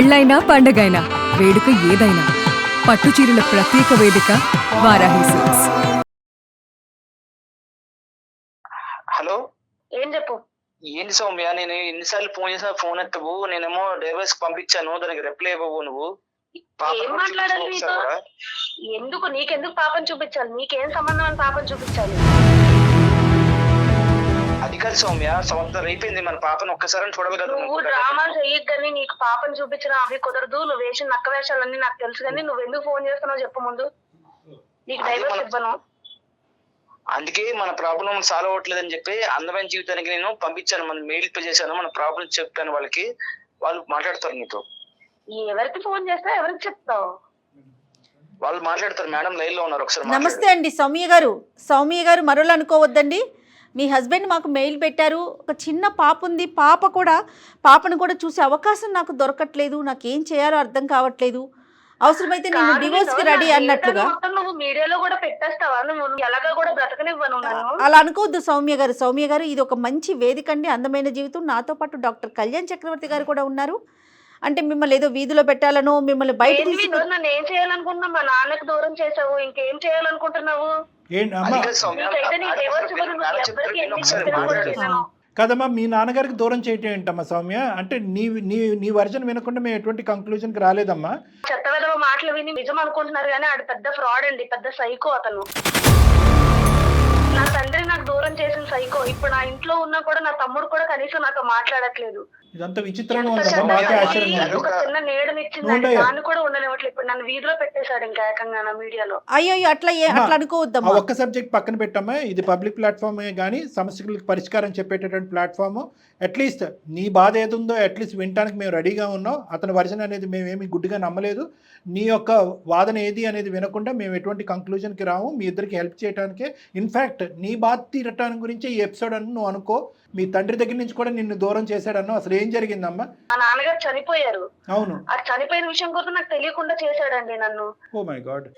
పెళ్ళైనా పండగైనా వేడుక ఏదైనా పట్టుచీరల ప్రత్యేక వేదిక వారాహి సిల్క్స్. హలో, ఏం చెప్పు. ఏంటి సౌమ్య, నేను ఎన్నిసార్లు ఫోన్ చేసినా ఫోన్ ఎత్తవు. నేనేమో డైవర్స్ పంపించాను, దానికి రిప్లై ఇవ్వవు నువ్వు. ఏం మాట్లాడాలి నీతో? ఎందుకు నీకెందుకు పాపం చూపించాలి? నీకేం సంబంధం అని పాపం చూపించాలి? అది కాదు సౌమ్య, సంవత్సరం అయిపోయింది, మన పాపను ఒక్కసారి చూడాలి కదా. నువ్వు డ్రామాలు చెయ్యొద్దని, నీకు పాపం చూపించడం అవి కుదరదు. నువ్వు వేసిన నక్క వేషాలన్నీ నాకు తెలుసు, కానీ నువ్వు ఎందుకు ఫోన్ చేస్తున్నావు చెప్పు ముందు. నీకు డైవర్స్ ఇవ్వను. అందుకే మన ప్రాబ్లం సాల్వ్ అవ్వట్లేదని చెప్పి అందమైన జీవితానికి నేను పంపించాను, మన మెయిల్ చేశాను, మన ప్రాబ్లం చెప్పాను వాళ్ళకి. వాళ్ళు మాట్లాడతారు నీతో. ఎవరికి ఫోన్ చేస్తా, ఎవరికి చెప్తావు? వాళ్ళు మాట్లాడతారు. మేడం లైన్ లో ఉన్నారు, ఒకసారి నమస్తే అండి సౌమ్య గారు మరోలా అనుకోవద్దండి. మీ హస్బెండ్ మాకు మెయిల్ పెట్టారు, ఒక చిన్న పాప ఉంది, పాపను కూడా చూసే అవకాశం నాకు దొరకట్లేదు, నాకేం చేయాలో అర్థం కావట్లేదు, అవసరమైతే నేను డివోర్స్ కి రెడీ అన్నట్లుగా. నువ్వు మీడియాలో కూడా పెట్టేస్తావా? నువ్వు ఎలాగా కూడా బ్రతకనివ్వను నన్ను. అలా అనుకోవద్దు సౌమ్య గారు, ఇది ఒక మంచి వేదిక అండి, అందమైన జీవితం. నాతో పాటు డాక్టర్ కళ్యాణ్ చక్రవర్తి గారు కూడా ఉన్నారు. అంటే మిమ్మల్ని ఏదో వీధిలో పెట్టాలనో, మిమ్మల్ని బయట నన్ను ఏం చేయాలనుకుంటున్నా? మా నాన్నకు దూరం చేసావు, ఇంకేం చేయాలనుకుంటున్నావు? కదమ్మా, మీ నాన్నగారికి దూరం చేయటం ఏంటమ్మా సౌమ్య? అంటే నీ వర్జన్ వినకుండా మేము ఎటువంటి కంక్లూజన్ కి రాలేదమ్మా. చెత్త విధవ మాటలు విని నిజం అనుకుంటున్నారు, కానీ ఆడు పెద్ద ఫ్రాడ్ అండి, పెద్ద సైకో అతను. నా తండ్రి నాకు దూరం చేసిన సైకో. ఇప్పుడు నా ఇంట్లో ఉన్నా కూడా నా తమ్ముడు కూడా కనీసం నాతో మాట్లాడట్లేదు. ఇదంతా విచిత్రంగా ఉందమ్మా, మాకే ఆశ్చర్యంగా. ఒక చిన్న నీడనిచ్చింది, దాన్ని కూడా ఉండనివ్వట్లేదు. ఇప్పుడు నన్ను వీధిలో పెట్టేశాడు ఇంకా ఏకంగా నా మీడియాలో. అయ్యో అట్లా అనుకోవద్దమ్మా. ఒక్క సబ్జెక్ట్ పక్కన పెట్టమ్మా, ఇది పబ్లిక్ ప్లాట్ఫామ్ కానీ సమస్యలకు పరిష్కారం చెప్పేటటువంటి ప్లాట్ఫామ్. అట్లీస్ట్ నీ బాధ ఏది ఉందో అట్లీస్ట్ వినడానికి మేము రెడీగా ఉన్నాం. అతని వర్జన్ అనేది మేమేమి గుడ్డిగా నమ్మలేదు. నీ యొక్క వాదన ఏది అనేది వినకుండా మేము ఎటువంటి కంక్లూజన్కి రాము. మీ ఇద్దరికి హెల్ప్ చేయడానికే, ఇన్ఫ్యాక్ట్ నీ బాధ తీరటానికి గురించి ఈ ఎపిసోడ్ అని నువ్వు అనుకో. మీ తండ్రి దగ్గర నుంచి కూడా నిన్ను దూరం చేశాడన్నో. అసలు ఏం జరిగిందమ్మా? మా నాన్నగారు చనిపోయారు. అవును, ఆ చనిపోయిన విషయం కోసం నాకు తెలియకుండా చేశాడండి నన్ను. Oh my god.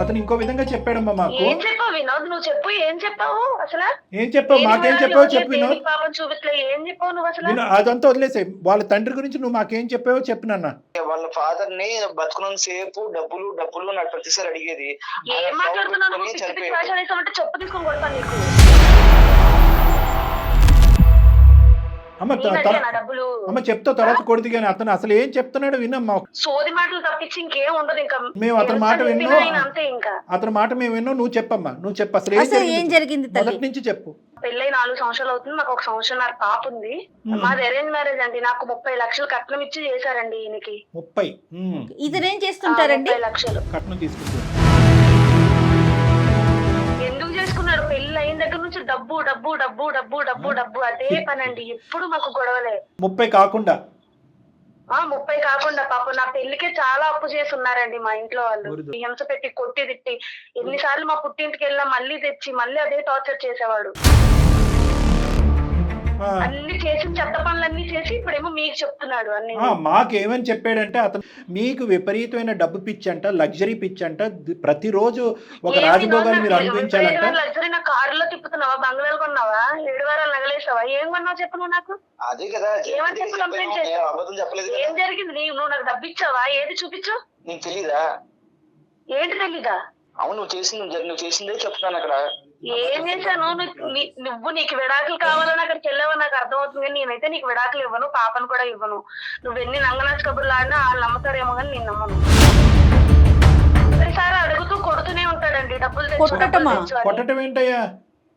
అతను ఇంకో విధంగా చెప్పాడమ్మా మాకు. ఏం చెప్పావు వినోద్? నువ్వు చెప్పు, ఏం చెప్పావు అసలు? ఏం చెప్పావు? మాకేం చెప్పావో చెప్పు వినోద్. పాపం చూపించలే, ఏం చెప్పావు నువ్వు అసలు? అదంతా వదిలేసే, వాళ్ళ తండ్రి గురించి నువ్వు మాకేం చెప్పావో చెప్పు నాన్న. వాళ్ళ ఫాదర్ ని బతుకున్న సేపు డబ్బులు నాకు ప్రతిసారి అడిగేది. ఏం మాట్లాడుతున్నావు? చెప్పు తీసుకొని కొడతాను నీకు. అమ్మ చెప్తా తర్వాత కొడుతు, కానీ అతను అసలు ఏం చెప్తున్నాడు వినమ్మా. సోది మాటలు తప్పించి ఇంకేం ఉండదు. ఇంకా మేము అతని మాట విన్నో, అతని మాట మేము విన్నో. నువ్వు చెప్పమ్మా, నువ్వు చెప్పు అసలు ఏం జరిగింది మొదటి నుంచి చెప్పు. పెళ్ళై 4 సంవత్సరాలు అవుతుంది, మాకు 1 సంవత్సరం పాప ఉంది. మాది అరేంజ్ మ్యారేజ్ అండి. నాకు 30 లక్షలు కట్నం ఇచ్చి చేశారండి ఈయనకి. 30? ఇతనేం చేస్తుంటారండి? 30 లక్షలు కట్నం తీసుకుంటారు. ఎందుకు చేసుకున్నాడు? పెళ్లి అయిన దగ్గర నుంచి డబ్బు డబ్బు డబ్బు డబ్బు డబ్బు డబ్బు అదే పనండి. ఎప్పుడు మాకు గొడవలే. 30 కాకుండా 30 కాకుండా పాపం నా పెళ్లికే చాలా అప్పు చేస్తున్నారండి మా ఇంట్లో వాళ్ళు. హింస పెట్టి కొట్టి తిట్టి ఎన్నిసార్లు మా పుట్టింటికి వెళ్ళా మళ్ళీ తెచ్చి మళ్ళీ అదే టార్చర్ చేసేవాడు. అన్ని చేసి చెత్త పనులన్నీ చేసి ఇప్పుడేమో మీకు చెప్తున్నాడు అన్ని. మాకేమని చెప్పాడంటే, అతను మీకు విపరీతమైన డబ్బు పిచ్చి అంట, లగ్జరీ పిచ్చి అంట, ప్రతిరోజు ఒక రాజభోగాలు మీరు అనుభవించాలంట. లగ్జరీ నా కారులో తిప్పుతున్నావా? బంగ్లాలు కొన్నావా? 7 వారాలు నగలేసావా? ఏం కొన్నావు చెప్పు నువ్వు నాకు. అదే కదా, ఏమని చెప్పి కంప్లైంట్ చేసావు? ఏం జరిగింది? నువ్వు నాకు డబ్బు ఇచ్చావా? ఏది చూపించు. నీకు తెలీదా? ఏంటి తెలీదా? అవును, నువ్వు చేసిందే చెప్తాను అక్కడ. ఏం చేశాను? నువ్వు నీకు విడాకులు కావాలని అక్కడికి వెళ్ళావని నాకు అర్థమవుతుంది, కానీ నేనైతే నీకు విడాకులు ఇవ్వను, పాపను కూడా ఇవ్వను. నువ్వు ఎన్ని నంగనాచ కబుర్లు ఆడినా వాళ్ళు నమ్ముతారేమో కానీ నేను నమ్మను. ప్రతిసారి అడుగుతూ కొడుతూనే ఉంటాడండి డబ్బులు. కొట్టడం ఏంటయ్యా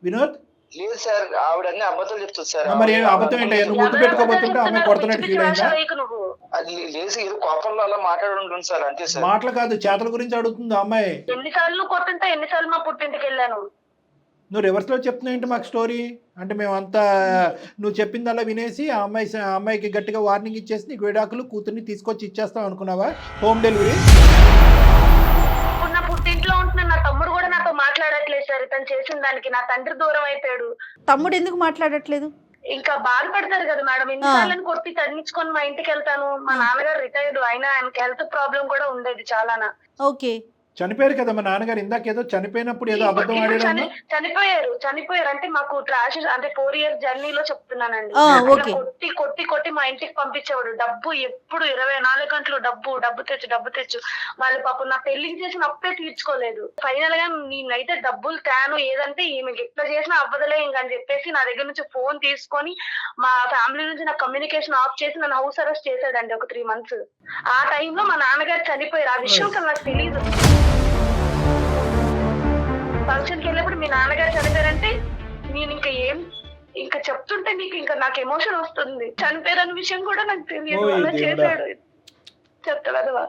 వినోద్? లేదు సార్, ఆవిడ అన్ని అబద్ధాలు చెప్తుంది సార్. మరి అబద్ధం ఏంటయ్యా? నువ్వు గుర్తు పెట్టుకోబోతుంటే ఆమె కొడుతున్నట్టు ఫీల్ అయిందా? అది లేసి ఏదో కోపంలో అలా మాట్లాడుంటుంది సార్, అంతే సార్. మాటలు కాదు, చేతల గురించి అడుగుతుంది అమ్మాయి. ఎన్నిసార్లు కొట్టుంటా, ఎన్నిసార్లు మా పుట్టింటికి వెళ్ళాను. నువ్వు రివర్స్లో చెప్తున్నావు ఏంటి మాకు స్టోరీ? అంటే మేమంతా నువ్వు చెప్పిందల్లా వినేసి ఆ అమ్మాయికి గట్టిగా వార్నింగ్ ఇచ్చేసి నీకు విడాకులు కూతుర్ని తీసుకొచ్చి ఇచ్చేస్తాం అనుకున్నావా? Home delivery. నా పుట్టింట్లో ఉంటున్నాను, నా తమ్ముడు కూడా నాతో మాట్లాడట్లేదు సార్. తను చేసిన దానికి నా తండ్రి దూరం అయిపోయాడు. తమ్ముడు ఎందుకు మాట్లాడట్లేదు? ఇంకా బాధపడతారు కదా మేడం. ఎన్నిసార్లు కొట్టి తగ్గించుకొని మా ఇంటికి వెళ్తాను. మా నాన్నగారు రిటైర్డ్, అయినా ఆయనకి హెల్త్ ప్రాబ్లం కూడా ఉండేది చాలానా. ఓకే. చనిపోయారు కదా మా నాన్నగారు, ఇందాక ఏదో చనిపోయినప్పుడు ఏదో అబద్ధం ఆడారన్నా. చనిపోయారు అంటే మాకు ట్రాష్ అంటే 4 years జర్నీలో చెప్తున్నానండి. ఓకే. కొట్టి కొట్టి కొట్టి మా ఇంటికి పంపించేవాడు. డబ్బు ఎప్పుడు 24 గంటలు డబ్బు తెచ్చు. వాళ్ళు పాపం నా పెళ్లికి చేసిన అప్పే తీర్చుకోలేదు. ఫైనల్ గా నేనైతే డబ్బులు తేను, ఏదంటే ఈమెకి ఎట్లా చేసినా అవ్వదులే ఇంకని చెప్పేసి నా దగ్గర నుంచి ఫోన్ తీసుకొని మా ఫ్యామిలీ నుంచి నా కమ్యూనికేషన్ ఆఫ్ చేసి నన్ను హౌస్ అరెస్ట్ చేశాడండి ఒక 3 months. ఆ టైంలో మా నాన్నగారు చనిపోయారు. ఆ విషయం అసలు నాకు తెలియదు. ఫంక్షన్కి వెళ్ళినప్పుడు మీ నాన్నగారు చనిపోయారంటే నేను ఇంకా చెప్తుంటే నీకు నాకు ఎమోషన్ వస్తుంది. చనిపోయారన్న విషయం కూడా నాకు తెలియదు. అలా చేశాడు చెప్తా.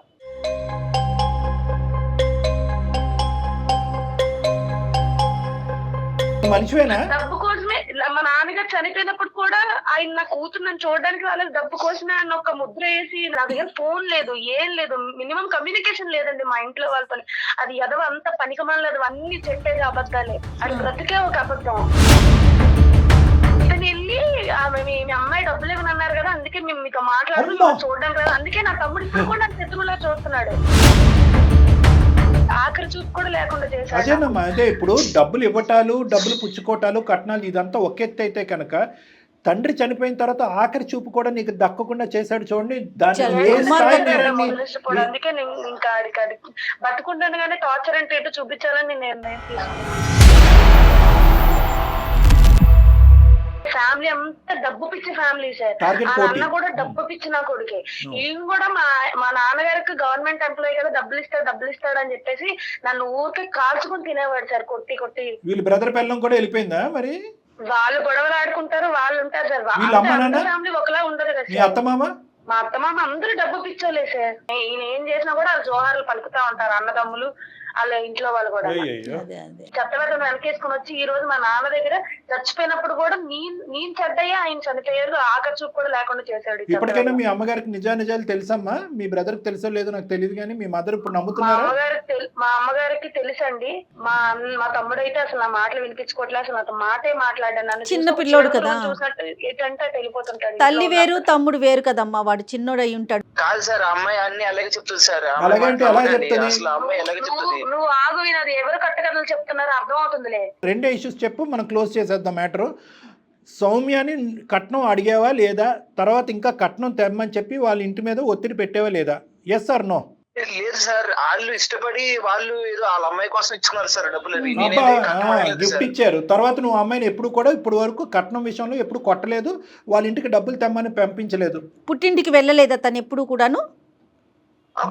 మనిషివేనా? డబ్బు కోసమే మా నాన్నగారు చనిపోయినప్పుడు కూడా ఆయన నా కూతురు నన్ను చూడడానికి రాలేదు. డబ్బు కోసమే ఆయన ఒక ముద్ర వేసి, నా దగ్గర ఫోన్ లేదు, ఏం లేదు, మినిమం కమ్యూనికేషన్ లేదండి మా ఇంట్లో వాళ్ళతో. అది ఎదవ అంత పనికిమాల లేదు, అన్ని చెప్పేది అబద్ధాలే. అది బ్రతికే ఒక అబద్ధం. వెళ్ళి మీ అమ్మాయి డబ్బులు ఏమని అన్నారు కదా, అందుకే మేము మీతో మాట్లాడుతూ చూడడానికి రాదు. అందుకే నా తమ్ముడు ఇప్పుడు కూడా నాకు శత్రువులా చూస్తున్నాడు. ఆఖరి చూపు కూడా లేకుండా చేశాడు. అదేనమ్మా, అదే ఇప్పుడు డబ్బులు ఇవ్వటాలు, డబ్బులు పుచ్చుకోవటాలు, కట్నాలు ఇదంతా ఒక ఎత్తు అయితే కనుక తండ్రి చనిపోయిన తర్వాత ఆఖరి చూపు కూడా నీకు దక్కకుండా చేశాడు చూడండి. అందుకే నేను ఇంకా బతుకుంటాను కానీ టార్చర్ అంటే ఏంటో చూపించాలని నేను నిర్ణయం తీసుకున్నాను. ఫ్యామిలీ అంతా డబ్బు పిచ్చి ఫ్యామిలీ సార్. అన్న కూడా డబ్బు పిచ్చి నా కొడుకే. ఈయన కూడా మా నాన్నగారికి గవర్నమెంట్ ఎంప్లాయీ కదా, డబ్బులు ఇస్తాడు అని చెప్పేసి నన్ను ఊరికే కాల్చుకుని తినేవాడు సార్, కొట్టి. వీళ్ళ బ్రదర్ పిల్లం కూడా వెళ్ళిపోయిందా మరి? వాళ్ళు గొడవలు ఆడుకుంటారు, వాళ్ళు ఉంటారు సార్. ఫ్యామిలీ ఒకలా ఉండదు కదా సార్. మా అత్తమామ అందరూ డబ్బు పిచ్చోలే సార్. ఈయన ఏం చేసినా కూడా వాళ్ళు జోహార్లు పలుకుతా ఉంటారు, అన్నదమ్ములు వాళ్ళ ఇంట్లో వాళ్ళు కూడా. చట్టవేతం వెనకేసుకుని వచ్చి ఈ రోజు మా నాన్న దగ్గర చచ్చిపోయినప్పుడు కూడా నేను చెడ్డయ్యా, ఆయన చనిపోయారు, ఆఖరి చూపు కూడా లేకుండా చేశాడు. ఇప్పటికైనా మీ అమ్మగారికి నిజాలు తెలుసమ్మా? మీ బ్రదర్ తెలుసో లేదో నాకు తెలియదు కానీ మీ మదర్ ఇప్పుడు నమ్ముతున్నారు? మా అమ్మగారికి తెలుసండి. మా తమ్ముడు అయితే అసలు నా మాటలు వినిపించుకోవట్లేదు, అసలు నాతో మాటే మాట్లాడాను. నన్ను చిన్న పిల్లోడు కదా, చూసినట్టు ఏంటంటే వెళ్ళిపోతుంటాడు. తల్లి వేరు తమ్ముడు వేరు కదమ్మా, వాడు చిన్నోడు అయి ఉంటాడు. కాదు సార్, అమ్మాయి అన్ని అలాగే చెప్తుంది సార్. అలాగంటే ఎలా చెప్తుంది? అసలు అమ్మాయి ఎలాగే చెప్తుంది. నువ్వు ఆగు, వినది ఎవరు కట్టకథలు చెప్తున్నారో అర్థం అవుతుందిలే. 2 ఇష్యూస్ చెప్పు, మనం క్లోజ్ చేసేద్దాం మ్యాటరు. సౌమ్యాని కట్నం అడిగేవా లేదా? తర్వాత ఇంకా కట్నం తెమ్మని చెప్పి వాళ్ళ ఇంటి మీద ఒత్తిడి పెట్టేవా లేదా? Yes or no? లేదు సార్, వాళ్ళు ఇష్టపడి వాళ్ళు ఏదో వాళ్ళ అమ్మాయి కోసం ఇచ్చుకున్నారు సార్ డబ్బులు. గిఫ్ట్ ఇచ్చారు. తర్వాత నువ్వు అమ్మాయిని ఎప్పుడు కూడా ఇప్పుడు వరకు కట్నం విషయంలో ఎప్పుడు కొట్టలేదు, వాళ్ళ ఇంటికి డబ్బులు తెమ్మని పంపించలేదు. పుట్టింటికి వెళ్ళలేదు తను ఎప్పుడు కూడాను?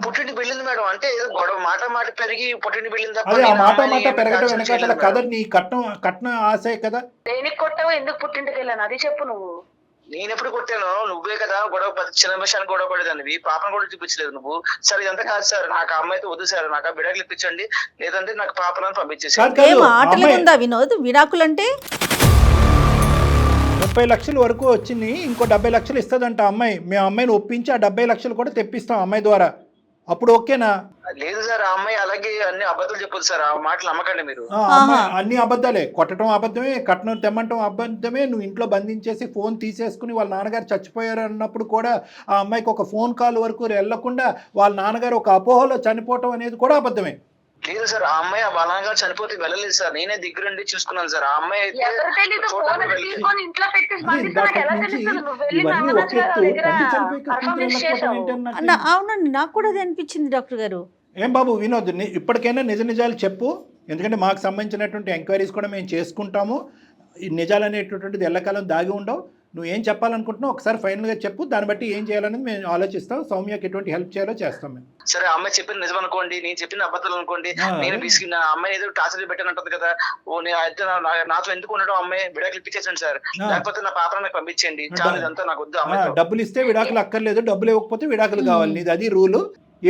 పుట్టింటికి వెళ్ళింది మేడం. అంటే ఏదో గొడవ మాట పెరిగి పుట్టింటికి వెళ్ళింది. అదే ఆ మాట పెరగడం వెనకాల కదా నీ కట్నం ఆశే కదా. దేనికి కొట్టావు, ఎందుకు పుట్టింటికి వెళ్ళాను అది చెప్పు. నువ్వు నేను ఎప్పుడు కొట్టాను? నువ్వే కదా గొడవ, చిన్న విషయాన్ని గొడవ పడేదాన్ని, పాపను కూడా చూపించలేదు నువ్వు. సరే ఇదంతా కాదు సార్, నాకు అమ్మాయితో వద్దు సార్, నాకు బిడాకులు ఇప్పించండి, లేదంటే నాకు పాపను పంపించేసి. వినోద్, విడాకులంటే 30 లక్షల వరకు వచ్చింది, ఇంకో 70 లక్షలు ఇస్తుందంట అమ్మాయి. మేము అమ్మాయిని ఒప్పించి ఆ 70 లక్షలు కూడా తెప్పిస్తాం అమ్మాయి ద్వారా. అప్పుడు ఓకేనా? లేదు సార్, ఆ అమ్మాయి అలాగే అన్ని అబద్ధాలు చెప్పదు సార్, ఆ మాటలు నమ్మకండి మీరు. అన్ని అబద్ధాలే, కొట్టడం అబద్ధమే, కట్నం తెమ్మంటం అబద్ధమే. నువ్వు ఇంట్లో బంధించేసి ఫోన్ తీసేసుకుని వాళ్ళ నాన్నగారు చచ్చిపోయారు అన్నప్పుడు కూడా ఆ అమ్మాయికి ఒక ఫోన్ కాల్ వరకు వెళ్లకుండా వాళ్ళ నాన్నగారు ఒక అపోహలో చనిపోవటం అనేది కూడా అబద్ధమే. లేదు సార్, ఆ అమ్మాయి వాళ్ళ నాన్నగారు చనిపోతే వెళ్ళలేదు సార్, నేనే దగ్గరుండి చూసుకున్నాను సార్. ఆ అమ్మాయి అవునండి, నాకు కూడా అది అనిపించింది డాక్టర్ గారు. ఏం బాబు వినోద్, ఇప్పటికైనా నిజాలు చెప్పు, ఎందుకంటే మాకు సంబంధించినటువంటి ఎంక్వైరీస్ కూడా మేము చేసుకుంటాము. ఈ నిజాలు అనేటటువంటిది ఎల్లకాలం దాగి ఉండవు. నువ్వు ఏం చెప్పాలనుకుంటున్నావు ఒకసారి ఫైనల్గా చెప్పు, దాన్ని బట్టి ఏం చేయాలనేది మేము ఆలోచిస్తాం. సౌమ్యకి ఎటువంటి హెల్ప్ చేయాలో చేస్తాం మేము. సరే, అమ్మాయి చెప్పింది నిజం అనుకోండి, నేను చెప్పిన అబద్ధాలు అనుకోండి, నేను తీసుకున్న అమ్మాయి ఏదో టార్చర్ పెట్టానంటుంది కదా, నాతో ఎందుకు ఉండడం, అమ్మాయి విడాకులు ఇప్పించేసండి సార్, లేకపోతే నా పాప నాకు పంపించండి, చాలా ఇదంతా నాకు వద్దు. అమ్మాయి డబ్బులు ఇస్తే విడాకులు అక్కర్లేదు, డబ్బులు ఇవ్వకపోతే విడాకులు కావాలి, నీది అది రూలు.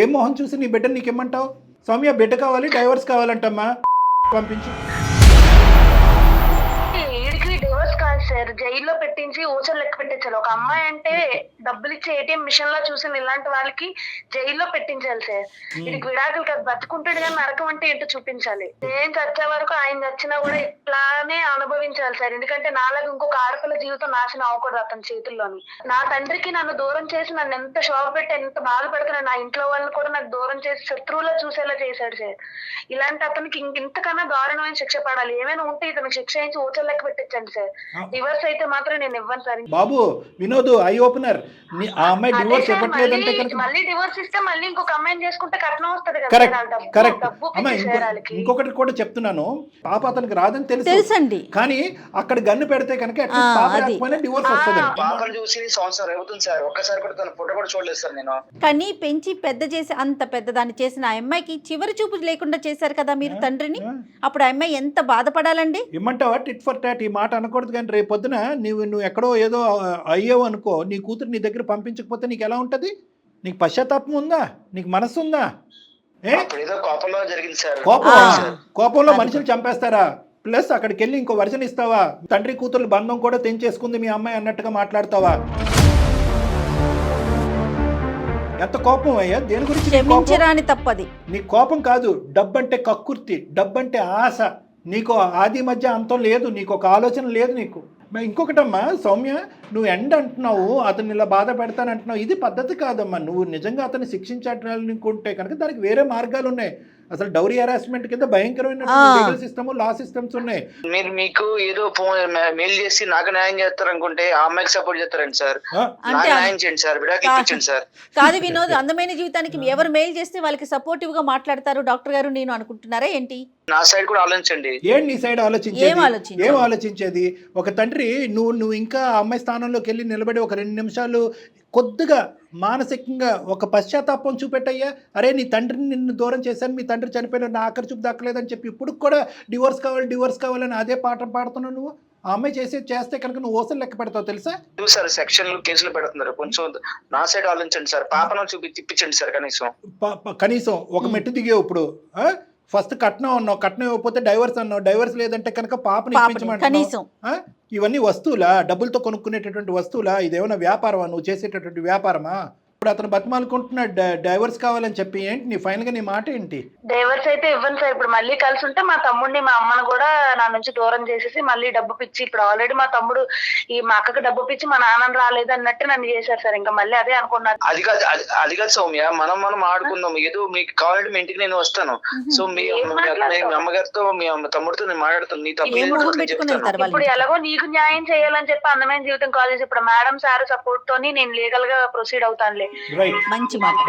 ఏం మొహం చూసి నీ బిడ్డ నీకేమంటావు? సౌమ్య బిడ్డ కావాలి, డైవర్స్ కావాలంటమ్మా, పంపించు. సార్, జైల్లో పెట్టించి ఊచలు లెక్క పెట్టించాలి. ఒక అమ్మాయి అంటే డబ్బులు ఇచ్చి ఏటీఎం మిషన్ లో చూసిన ఇలాంటి వాళ్ళకి జైల్లో పెట్టించాలి సార్. వీడికి విడాకులు కాదు, బతుకుంటాడు కానీ నరకం అంటే ఏంటో చూపించాలి. నేను చచ్చే వరకు ఆయన చచ్చినా కూడా ఇట్లానే అనుభవించాలి సార్. ఎందుకంటే నాలాగా ఇంకొక ఆడపిల్ల జీవితం నాశనం అవ్వకూడదు అతని చేతుల్లోని. నా తండ్రికి నన్ను దూరం చేసి నన్ను ఎంత శోభ పెట్టి ఎంత బాధ పెడుతున్నా, నా ఇంట్లో వాళ్ళని కూడా నాకు దూరం చేసి శత్రువులా చూసేలా చేశాడు సార్. ఇలాంటి అతనికి ఇంతకన్నా దారుణమైన శిక్ష పడాలి. ఏమైనా ఉంటే ఇతనికి శిక్ష వేయించి ఊచలు లెక్క పెట్టించండి సార్. డివోర్స్ అయితే మాత్రం నేను ఇవ్వను సార్. బాబు వినోద్, ఐ ఓపెనర్, ఆ అమ్మాయి డివోర్స్ ఇవ్వట్లేదంటే మళ్ళీ డివోర్స్ ఇస్తే మళ్ళీ ఇంకొక అమ్మాయిని చేసుకుంటే కట్నం వస్తుంది కదా. కరెక్ట్ కరెక్ట్ అమ్మా. ఇంకొకటి కూడా చెప్తున్నాను, పాప అతనికి రాదని తెలుసండి, కానీ అక్కడ గన్ను పెడితే కనుక డివోర్స్ వస్తుంది. పాపను చూసి సంవత్సరం అవుతుంది సార్, ఒక్కసారి కూడా తన ఫోటో కూడా చూడలేదు సార్ నేను. కానీ పెంచి పెద్ద చేసి అంత పెద్దదాన్ని చేసిన ఆ అమ్మాయికి చివరి చూపు లేకుండా చేశారు కదా మీరు తండ్రిని. అప్పుడు ఆ అమ్మాయి ఎంత బాధపడాలండి. ఇమ్మంటావా టిట్ ఫర్ టాట్? ఈ మాట అనకూడదు, కానీ రేపు పొద్దున నువ్వు ఎక్కడో ఏదో అయ్యావు అనుకో, నీ కూతురు నీ దగ్గర పంపించకపోతే నీకు ఎలా ఉంటుంది? నీకు పశ్చాత్తాపం ఉందా? నీకు మనసు ఉందా? కోపంలో జరిగింది సార్. కోపంలో మనుషులు చంపేస్తారా? ప్లస్ అక్కడికి వెళ్ళి ఇంకో వర్షన్ ఇస్తావా? తండ్రి కూతురు బంధం కూడా తెంచేసుకుంది మీ అమ్మాయి అన్నట్టుగా మాట్లాడతావా? ఎంత కోపం అయ్యా, దేని గురించి క్షమించరాని తప్పది. నీ కోపం కాదు, డబ్బంటే కక్కుర్తి, డబ్బంటే ఆశ. నీకు ఆది మధ్య అంతం లేదు, నీకు ఒక ఆలోచన లేదు నీకు. ఇంకొకటమ్మా సౌమ్య, నువ్వు ఎండ్ అంటున్నావు, అతన్ని ఇలా బాధ పెడతానంటున్నావు, ఇది పద్ధతి కాదమ్మా. నువ్వు నిజంగా అతన్ని శిక్షించాలనుకుంటే కనుక దానికి వేరే మార్గాలు ఉన్నాయి. అసలు డౌరీ హెరాస్మెంట్ కింద భయంకరమైన లీగల్ సిస్టమ్, లా సిస్టమ్స్ ఉన్నాయి. మీరు మీకు ఏదో మెయిల్ చేసి నాకు న్యాయం చేస్తారు అనుకుంటే ఆ అమ్మాయికి సపోర్ట్ చేస్తారండి సార్. నాకు న్యాయం చేయండి సార్, విడాకులు ఇప్పించండి సార్. కాదు వినోద్, అందమైన జీవితానికి ఎవరు మెయిల్ చేస్తే వాళ్ళకి సపోర్టివ్ గా మాట్లాడతారు డాక్టర్ గారు నేను అనుకుంటున్నారా ఏంటి? నా సైడ్ కూడా ఆలోచించండి. ఏంటి నీ సైడ్ ఏం ఆలోచించేది? ఒక తండ్రి నువ్వు ఇంకా అమ్మాయి స్థానంలోకి వెళ్ళి నిలబడి ఒక 2 నిమిషాలు కొద్దిగా మానసికంగా ఒక పశ్చాత్తాపం చూపెట్టయ్యా. అరే నీ తండ్రిని నిన్ను దూరం చేశాను, మీ తండ్రి చనిపోయిన నా ఆఖరి చూపు దక్కలేదని చెప్పి ఇప్పుడు కూడా డివోర్స్ కావాలని అదే పాట పాడుతున్నావు నువ్వు. ఆ అమ్మాయి చేస్తే కనుక నువ్వు ఓసలు లెక్క పెడతావు తెలుసా? సార్ సెక్షన్లు కేసులు పెడుతున్నారు, కొంచెం నా సైడ్ ఆలోచించండి సార్. పాపను చూపించండి సార్. కనీసం ఒక మెట్టు దిగేవు. ఇప్పుడు ఫస్ట్ కట్నం అన్నావు, కట్నం ఇవ్వకపోతే డైవర్స్ అన్నావు, డైవర్స్ లేదంటే కనుక పాపని ఇప్పించమంటున్నావు. ఇవన్నీ వస్తువులా? డబ్బులతో కొనుక్కునేటటువంటి వస్తువులా? ఇదేమైనా వ్యాపారమా? నువ్వు చేసేటటువంటి వ్యాపారమా? ఇప్పుడు అతను బతిమాలుకుంటున్నాడు డైవర్స్ కావాలని చెప్పి. ఏంటి నీ ఫైనల్ గా నీ మాట ఏంటి? డైవర్స్ అయితే ఇవ్వను సార్. ఇప్పుడు మళ్ళీ కలిసి ఉంటే మా తమ్ముడిని మా అమ్మను కూడా నా నుంచి దూరం చేసేసి మళ్ళీ డబ్బు పిచ్చి, ఇప్పుడు ఆల్రెడీ మా తమ్ముడు మా అక్కకి డబ్బు పిచ్చి మా నాన్న రాలేదు అన్నట్టు నన్ను చేశారు సార్. ఇంకా మళ్ళీ అదే అనుకున్నాను. అది కాదు సౌమ్య, మనం ఆడుకుందాం. ఏదో మీకు కావాలంటే మీ ఇంటికి నేను వస్తాను. సో మీ అమ్మగారితో మీ తమ్ముడితో నేను మాట్లాడుతాను. నీ తప్పు ఇప్పుడు ఎలాగో నీకు న్యాయం చేయాలని చెప్పి అందమైన జీవితం కాలేజ్ ఇప్పుడు మేడం సార్ సపోర్ట్ తోని నేను లీగల్ గా ప్రొసీడ్ అవుతానులే.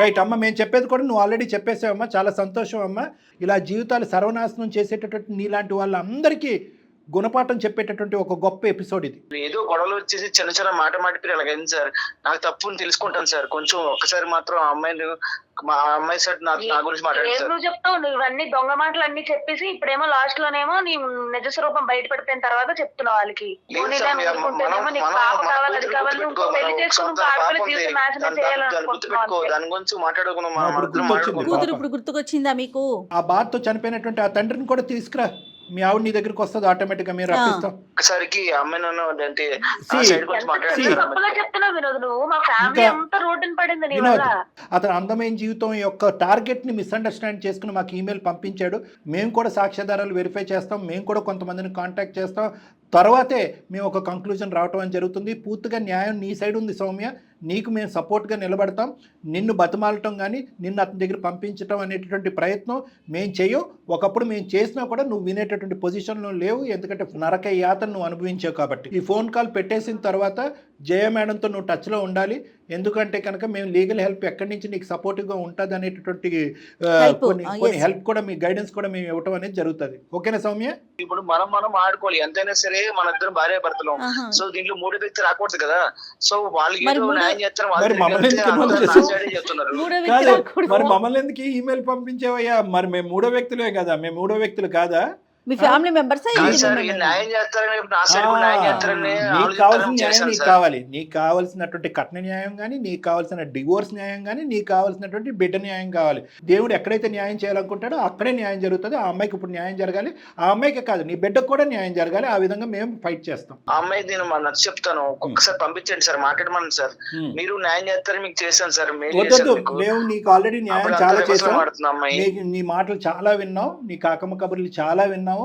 రైట్ అమ్మ, మేము చెప్పేది కూడా నువ్వు ఆల్రెడీ చెప్పేసావమ్మా. చాలా సంతోషం అమ్మా. ఇలా జీవితాలు సర్వనాశనం చేసేటటువంటి నీలాంటి వాళ్ళందరికీ గుణపాఠం చెప్పేటటువంటి ఒక గొప్ప ఎపిసోడ్ ఇది. ఏదో గొడవలు వచ్చేసి చిన్న మాట మాటిపోయి అలాగైంది సార్. నాకు తప్పు తెలుసుకుంటాను సార్. కొంచెం ఒక్కసారి మాత్రం మా అమ్మాయి సార్ నా గురించి మాట్లాడారు. నువ్వు చెప్తావు, నువ్వు అన్ని దొంగ మాటలు అన్ని చెప్పేసి ఇప్పుడేమో లాస్ట్ లోనేమో నీ నిజ స్వరూపం బయట పడిపోయిన తర్వాత చెప్తున్నావు వాళ్ళకి. దాని గురించి మాట్లాడుకున్నాం. కూతురు ఇప్పుడు గుర్తుకొచ్చిందా మీకు? ఆ బాధతో చనిపోయినటువంటి ఆ తండ్రిని కూడా తీసుకురా, మీ ఆవిడ నీ దగ్గరికి వస్తుంది ఆటోమేటిక్ గా. మీరు రప్పిస్తాం ఒకసారికి అమ్మాయి అతను అందమైన జీవితం యొక్క టార్గెట్ ని మిస్అండర్స్టాండ్ చేసుకుని మాకు ఈమెయిల్ పంపించాడు. మేము కూడా సాక్ష్యాధారాలు వెరిఫై చేస్తాం, మేము కూడా కొంతమందిని కాంటాక్ట్ చేస్తాం. తర్వాతే మేము ఒక కంక్లూజన్ రావటం అని జరుగుతుంది. పూర్తిగా న్యాయం నీ సైడ్ ఉంది సౌమ్య. నీకు మేము సపోర్ట్గా నిలబడతాం. నిన్ను బతిమాలటం కానీ నిన్ను అతని దగ్గర పంపించడం అనేటటువంటి ప్రయత్నం మేము చేయం. ఒకప్పుడు మేము చేసినా కూడా నువ్వు వినేటటువంటి పొజిషన్లో లేవు, ఎందుకంటే నరక యాతను నువ్వు అనుభవించావు కాబట్టి. ఈ ఫోన్ కాల్ పెట్టేసిన తర్వాత జయ మేడంతో నువ్వు టచ్లో ఉండాలి. ఎందుకంటే కనుక మేము లీగల్ హెల్ప్ ఎక్కడి నుంచి నీకు సపోర్టివ్గా ఉంటుంది అనేటటువంటి కొన్ని హెల్ప్ కూడా మీ గైడెన్స్ కూడా మేము ఇవ్వటం అనేది జరుగుతుంది. ఓకేనా సౌమ్య? ఇప్పుడు మనం ఆడుకోవాలి. ఎంతైనా సరే మన ఇద్దరు భార్య భర్తలు. సో దీంట్లో 3 వ్యక్తి రాకూడదు కదా. సో వాళ్ళకి మరి మమ్మల్ని ఎందుకు ఈమెయిల్ పంపించేవయ్యా? మరి మేము 3వ వ్యక్తులే కదా, మేము 3వ వ్యక్తులు కాదా? మీ ఫ్యామిలీ మెంబర్సా? కాదు సార్, ఈ న్యాయం చేస్తారని నా సైడ్ కూడా న్యాయం చేస్తారని నీకు కావాల్సిన ఆలోచిస్తారని న్యాయం చేశాను నీకు సార్. కావాలి. నీకు కావాల్సినటువంటి కట్న న్యాయం కానీ, నీకు కావాల్సిన డివోర్స్ న్యాయం కానీ, నీకు కావాల్సినటువంటి బిడ్డ న్యాయం కావాలి. దేవుడు ఎక్కడైతే న్యాయం చేయాలనుకుంటాడో అక్కడే న్యాయం జరుగుతుంది. ఆ అమ్మాయికి ఇప్పుడు న్యాయం జరగాలి, ఆ అమ్మాయికి కాదు నీ బిడ్డకు కూడా న్యాయం జరగాలి. ఆ విధంగా మేము ఫైట్ చేస్తాం. ఆ అమ్మాయి నేను నచ్చ చెప్తాను, ఒక్కసారి పంపించండి సార్, మాట్లాడమని సార్. మీరు న్యాయం చేస్తారని మీకు చేశాను సార్, మెయిల్ వద్దొద్దు, చేశాను మీకు. మేము నీకు ఆల్రెడీ న్యాయం అప్పుడు చాలా అంత చేసాం. మాట్లాడుతున్న అమ్మాయి. నీ మాటలు చాలా విన్నాం, నీ కాకమ్మ కబుర్లు చాలా విన్నాము.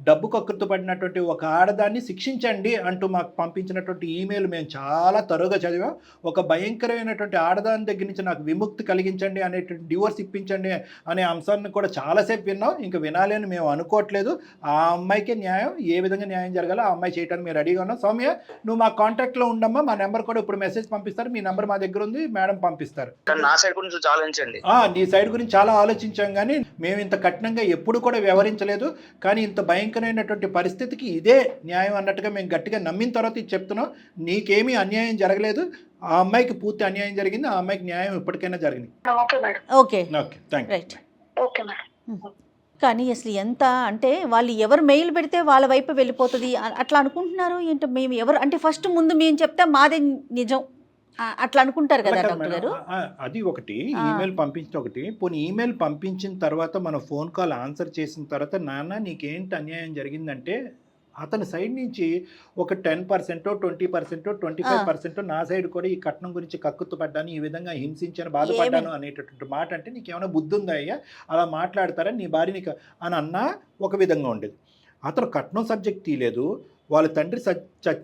డబ్బు కక్కుర్తు పడినటువంటి ఒక ఆడదాన్ని శిక్షించండి అంటూ మాకు పంపించినటువంటి ఈమెయిల్ మేము చాలా తరువుగా చదివాం. ఒక భయంకరమైనటువంటి ఆడదాని దగ్గర నుంచి నాకు విముక్తి కలిగించండి అనేటువంటి డివోర్స్ ఇప్పించండి అనే అంశాన్ని కూడా చాలాసేపు విన్నాం. ఇంకా వినాలి అని మేము అనుకోవట్లేదు. ఆ అమ్మాయికి న్యాయం ఏ విధంగా న్యాయం జరగాలో ఆ అమ్మాయి చేయడానికి మేము రెడీగా ఉన్నాం. సౌమ్య, నువ్వు మా కాంటాక్ట్లో ఉండమ్మా. మా నెంబర్ కూడా ఇప్పుడు మెసేజ్ పంపిస్తారు. మీ నెంబర్ మా దగ్గర ఉంది, మేడం పంపిస్తారు. కానీ నా సైడ్ గురించి ఆలోచించండి. నీ సైడ్ గురించి చాలా ఆలోచించాం, కానీ మేము ఇంత కఠినంగా ఎప్పుడు కూడా వ్యవహరించలేదు. కానీ ఇంత భయంకరమైనటువంటి పరిస్థితికి ఇదే న్యాయం అన్నట్టుగా మేము గట్టిగా నమ్మిన తర్వాత ఇది చెప్తున్నాం. నీకేమీ అన్యాయం జరగలేదు, ఆ అమ్మాయికి పూర్తి అన్యాయం జరిగింది. ఆ అమ్మాయికి న్యాయం ఇప్పటికైనా జరిగింది. Okay madam. Okay okay, thank you. Right. Okay madam. కానీ అసలు ఎంత అంటే వాళ్ళు ఎవరు మెయిల్ పెడితే వాళ్ళ వైపు వెళ్ళిపోతుంది అట్లా అనుకుంటున్నారు ఏంటో. మేము ఎవరు అంటే ఫస్ట్ ముందు మేము చెప్తే మాదే నిజం అట్లా అనుకుంటారు కదా డాక్టర్ గారు. అది ఒకటి, ఈమెయిల్ పంపించిన ఒకటి. పోనీ ఈమెయిల్ పంపించిన తర్వాత మనం ఫోన్ కాల్ ఆన్సర్ చేసిన తర్వాత నాన్న నీకేంటి అన్యాయం జరిగిందంటే అతని సైడ్ నుంచి ఒక 10%, 20%, 25% నా సైడ్ కూడా ఈ కట్నం గురించి కక్కుతు పడ్డాను, ఈ విధంగా హింసించాను, బాధపడ్డాను అనేటటువంటి మాట అంటే నీకు ఏమైనా బుద్ధి ఉందా అయ్యా, అలా మాట్లాడతారా నీ భార్య నీకు అని అన్నా ఒక విధంగా ఉండేది. అతను కట్నం సబ్జెక్ట్ తీయలేదు, వాళ్ళ తండ్రి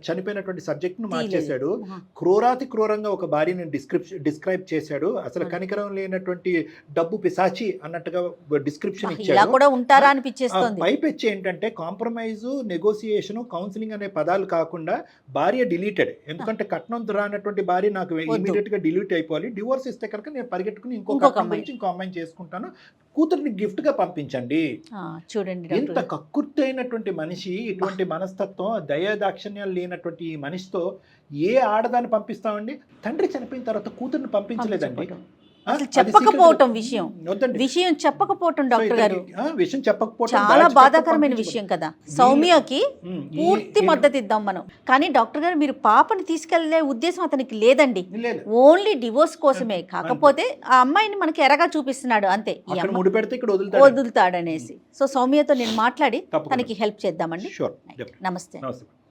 చనిపోయినటువంటి సబ్జెక్ట్ను మార్చేశాడు. క్రూరాతి క్రూరంగా ఒక భార్యని డిస్క్రైబ్ చేశాడు. అసలు కనికరం లేనటువంటి డబ్బు పిశాచి అన్నట్టుగా డిస్క్రిప్షన్ ఇచ్చాడు. కూడా ఉంటారా అనిపించేస్తుంది. పైపెచ్చి ఏంటంటే కాంప్రమైజ్, నెగోసియేషన్, కౌన్సిలింగ్ అనే పదాలు కాకుండా భార్య డిలీటెడ్. ఎందుకంటే కట్నం రానటువంటి భార్య నాకు ఇమీడియట్ గా డిలీట్ అయిపోవాలి, డివోర్స్ ఇస్తే కనుక నేను పరిగెట్టుకుని ఇంకో అమ్మాయిని చేసుకుంటాను, కూతురిని గిఫ్ట్ గా పంపించండి. చూడండి, ఇంత కక్కుర్తి అయినటువంటి మనిషి, ఇటువంటి మనస్తత్వం, దయాదాక్షిణ్యాలు లేనటువంటి ఈ మనిషితో ఏ ఆడదాన్ని పంపిస్తామండి? తండ్రి చనిపోయిన తర్వాత కూతుర్ని పంపించలేదండి. చెప్పకపోవటం విషయం చెప్పకపోవటం డాక్టర్ గారు విషయం చెప్పకపోవటం చాలా బాధాకరమైన విషయం కదా. సౌమ్యకి పూర్తి మద్దతు ఇద్దాం మనం. కానీ డాక్టర్ గారు మీరు పాపని తీసుకెళ్లే ఉద్దేశం అతనికి లేదండి, ఓన్లీ డివోర్స్ కోసమే. కాకపోతే ఆ అమ్మాయిని మనకి ఎరగా చూపిస్తున్నాడు అంతే, వదులుతాడనేసి. సో సౌమ్యతో నేను మాట్లాడి తనకి హెల్ప్ చేద్దామండి. నమస్తే.